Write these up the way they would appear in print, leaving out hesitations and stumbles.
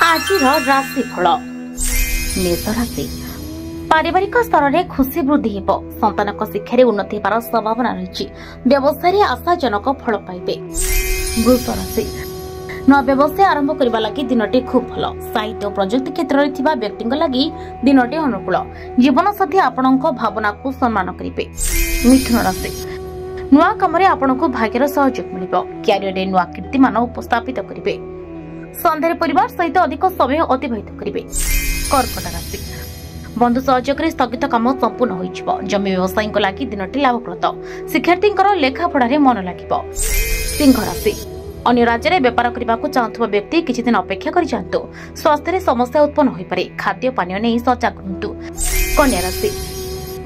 आजिर राशिफल मेष राशि पारिवारिक स्तर में खुशी वृद्धि हेब संतान शिक्षा उन्नति होबार संभावना रही व्यवसाय आशाजनक फल पाइबे। वृष राशि नया व्यवसाय आरंभ करने लगी दिनटी खूब भल साहित्य और प्रजुक्ति क्षेत्र में व्यक्ति लगी दिनटी अनुकूल जीवन साथी आपण भावना को सम्मान करेंगे। मिथुन राशि नुआ कम आपण को भाग्यर सहयोग मिल क्यारियर नुआ कीर्तिमान उपस्थापित करेंगे। सन्ध्या परिवार सहित अधिक समय अतिबाहित करेंगे। कर्कट राशि बंधु सहयोग स्थगित काम संपूर्ण हो जमी व्यवसायी लगी दिनटी लाभप्रद शिक्षार्थी लेखा पढ़ार मन लगे। सिंह राशि अन्य राज्य में व्यापार करने को चाहूबा व्यक्ति किसी दिन अपेक्षा कर जातु स्वास्थ्य समस्या उत्पन्न हो पारे खाद्य पानीय नहीं सजग रुहतु। कन्या राशि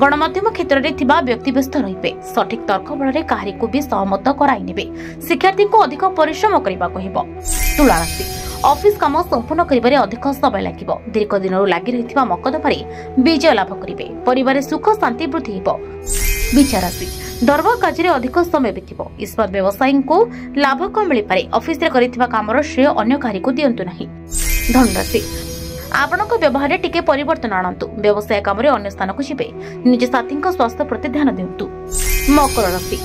गणमाध्यम क्षेत्र में व्यक्ति व्यस्त रे सठिक तर्क बल कहारी को भी सहमत कराइने शिक्षार्थी को अधिक परिश्रम करने को। तुला राशि ऑफिस काम संपूर्ण करिबारे अधिक समय लागिबो दीर्घ दिनरु लागि रहिथिबा मकदमारे विजय लाभ करिवे परिवार सुख शांति वृद्धि हेबो। विचार राशि दर्भ कार्य अधिक समय बीतिबो इस्पात व्यवसायी को लाभ कम मिल पारे ऑफिस रे करिथिबा कामर श्रेय अन्य कार्य को दियंतु नाही। धन राशि आपनक व्यवहार टिके परिवर्तन आणंतु व्यवसाय काम रे अन्य स्थान को जिबे निज साथी स्वास्थ्य प्रति ध्यान दियंतु। मकर राशि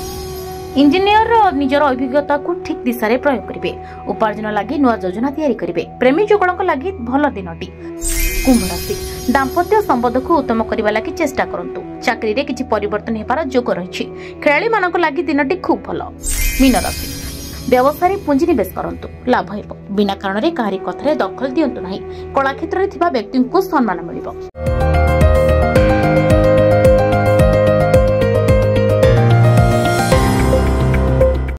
इंजीनियर निजर अभिज्ञता को ठीक दिशा रे प्रयोग करिवे उपार्जन लागि नुआ योजना तैयारी करिवे प्रेमी जुगलक लागि भल दिनटी। कुंभ राशि दाम्पत्य संबंध को उत्तम करबा लागि चेष्टा करंतु चाकरी रे किछि परिवर्तन हेबार जोग रहिछि खेलाड़ी मानक लागि दिनटी खूब भल। मीन राशि व्यवसाय पुंजी निवेश करंतु लाभ हेबो बिना कारण रे काहारी कथारे दखल दियंतु नाही कला क्षेत्र रे थिबा व्यक्ति को सम्मान मिलिबो।